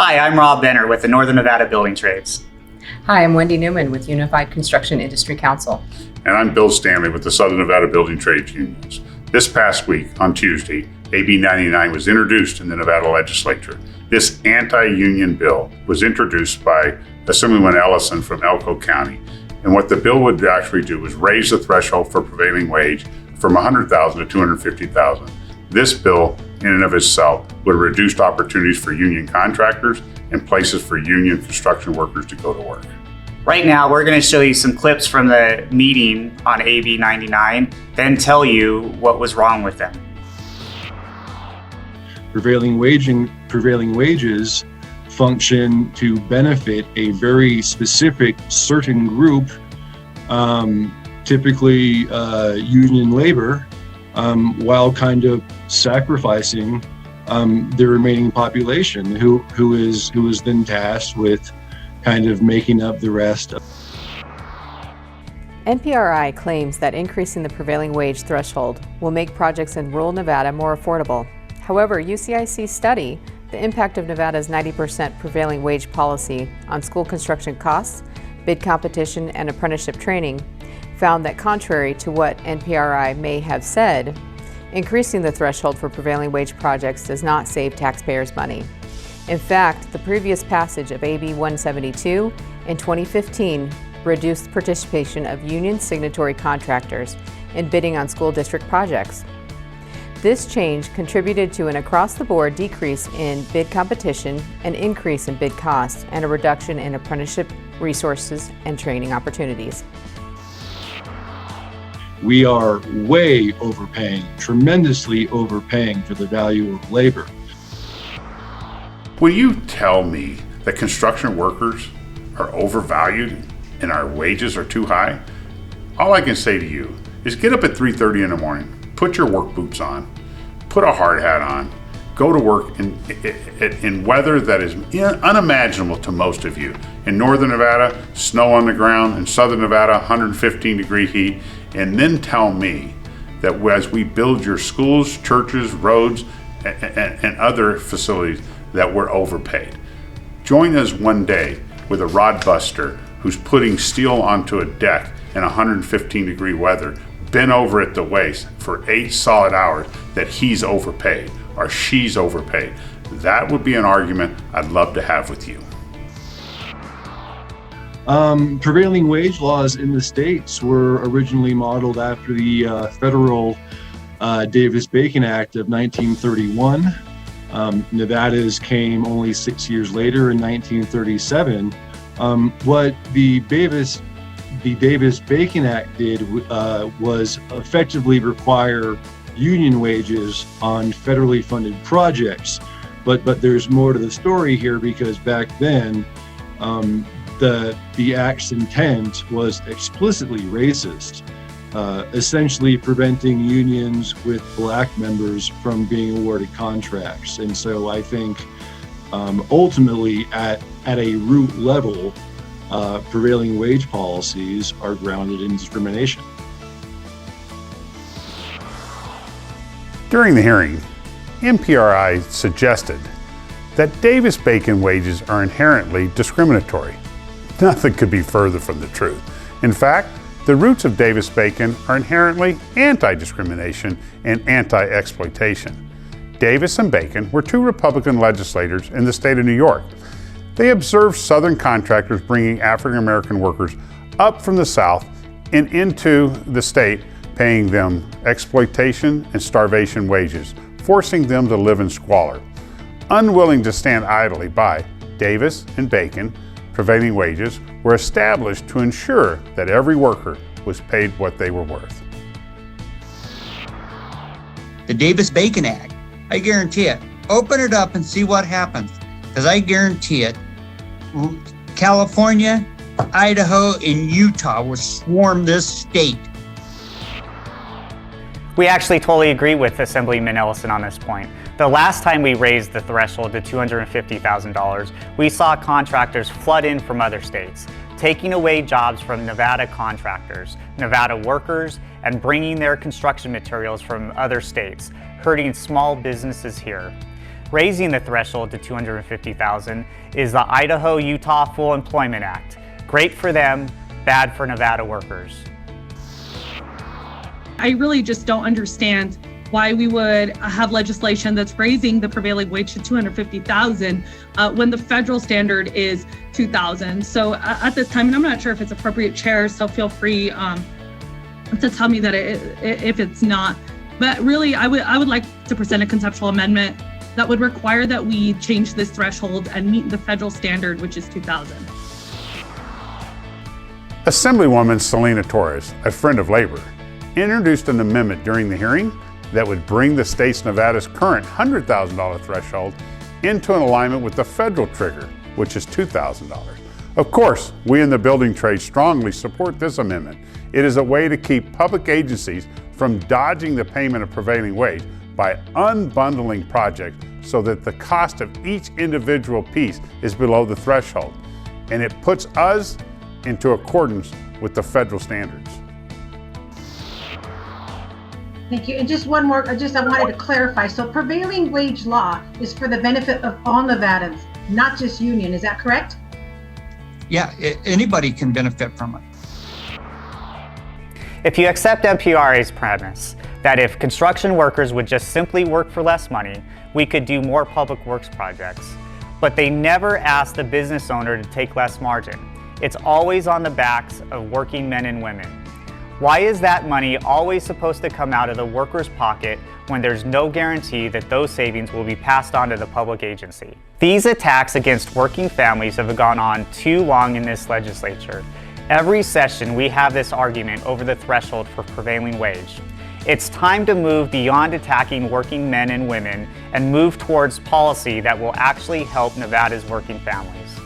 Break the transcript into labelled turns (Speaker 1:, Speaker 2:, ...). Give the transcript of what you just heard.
Speaker 1: Hi, I'm Rob Benner with the Northern Nevada Building Trades.
Speaker 2: Hi, I'm Wendy Newman with Unified Construction Industry Council.
Speaker 3: And I'm Bill Stanley with the Southern Nevada Building Trades Unions. This past week, on Tuesday, AB 99 was introduced in the Nevada legislature. This anti-union bill was introduced by Assemblyman Ellison from Elko County. And what the bill would actually do was raise the threshold for prevailing wage from $100,000 to $250,000. This bill, in and of itself, would have reduced opportunities for union contractors and places for union construction workers to go to work.
Speaker 1: Right now, we're going to show you some clips from the meeting on AB 99, then tell you what was wrong with them.
Speaker 4: Prevailing wages function to benefit a very specific certain group, typically union labor, while kind of sacrificing the remaining population, who is then tasked with kind of making up the rest.
Speaker 2: NPRI claims that increasing the prevailing wage threshold will make projects in rural Nevada more affordable. However, UCIC's study, The Impact of Nevada's 90% Prevailing Wage Policy on School Construction Costs, Bid Competition, and Apprenticeship Training, found that contrary to what NPRI may have said, increasing the threshold for prevailing wage projects does not save taxpayers money. In fact, the previous passage of AB 172 in 2015 reduced participation of union signatory contractors in bidding on school district projects. This change contributed to an across-the-board decrease in bid competition, an increase in bid costs, and a reduction in apprenticeship resources and training opportunities.
Speaker 4: We are way overpaying, tremendously overpaying for the value of labor.
Speaker 3: Will you tell me that construction workers are overvalued and our wages are too high? All I can say to you is get up at 3:30 in the morning, put your work boots on, put a hard hat on, go to work in weather that is unimaginable to most of you. In Northern Nevada, snow on the ground. In Southern Nevada, 115-degree heat. And then tell me that as we build your schools, churches, roads, and other facilities, that we're overpaid. Join us one day with a rod buster who's putting steel onto a deck in 115-degree weather, bent over at the waist for 8 solid hours, that he's overpaid or she's overpaid. That would be an argument I'd love to have with you.
Speaker 4: Prevailing wage laws in the states were originally modeled after the federal Davis-Bacon Act of 1931. Nevada's came only 6 years later in 1937. What the Davis-Bacon Act did was effectively require union wages on federally funded projects. But there's more to the story here, because back then, the Act's intent was explicitly racist, essentially preventing unions with black members from being awarded contracts. And so I think ultimately at a root level, prevailing wage policies are grounded in discrimination.
Speaker 3: During the hearing, NPRI suggested that Davis-Bacon wages are inherently discriminatory. Nothing could be further from the truth. In fact, the roots of Davis-Bacon are inherently anti-discrimination and anti-exploitation. Davis and Bacon were 2 Republican legislators in the state of New York. They observed Southern contractors bringing African-American workers up from the South and into the state, paying them exploitation and starvation wages, forcing them to live in squalor. Unwilling to stand idly by, Davis and Bacon prevailing wages were established to ensure that every worker was paid what they were worth.
Speaker 5: The Davis-Bacon Act, I guarantee it. Open it up and see what happens, because I guarantee it. California, Idaho, and Utah will swarm this state.
Speaker 1: We actually totally agree with Assemblyman Ellison on this point. The last time we raised the threshold to $250,000, we saw contractors flood in from other states, taking away jobs from Nevada contractors, Nevada workers, and bringing their construction materials from other states, hurting small businesses here. Raising the threshold to $250,000 is the Idaho-Utah Full Employment Act. Great for them, bad for Nevada workers.
Speaker 6: I really just don't understand why we would have legislation that's raising the prevailing wage to $250,000 when the federal standard is $2,000. So at this time, and I'm not sure if it's appropriate, Chair, so feel free to tell me that if it's not. But really, I would like to present a conceptual amendment that would require that we change this threshold and meet the federal standard, which is $2,000.
Speaker 3: Assemblywoman Selena Torres, a friend of labor, introduced an amendment during the hearing that would bring the state's Nevada's current $100,000 threshold into an alignment with the federal trigger, which is $2,000. Of course, we in the building trade strongly support this amendment. It is a way to keep public agencies from dodging the payment of prevailing wage by unbundling projects so that the cost of each individual piece is below the threshold, and it puts us into accordance with the federal standards.
Speaker 7: Thank you. And just one more, I wanted to clarify. So prevailing wage law is for the benefit of all Nevadans, not just union. Is that correct?
Speaker 5: Yeah, anybody can benefit from it.
Speaker 1: If you accept MPRA's premise that if construction workers would just simply work for less money, we could do more public works projects. But they never ask the business owner to take less margin. It's always on the backs of working men and women. Why is that money always supposed to come out of the worker's pocket when there's no guarantee that those savings will be passed on to the public agency? These attacks against working families have gone on too long in this legislature. Every session we have this argument over the threshold for prevailing wage. It's time to move beyond attacking working men and women and move towards policy that will actually help Nevada's working families.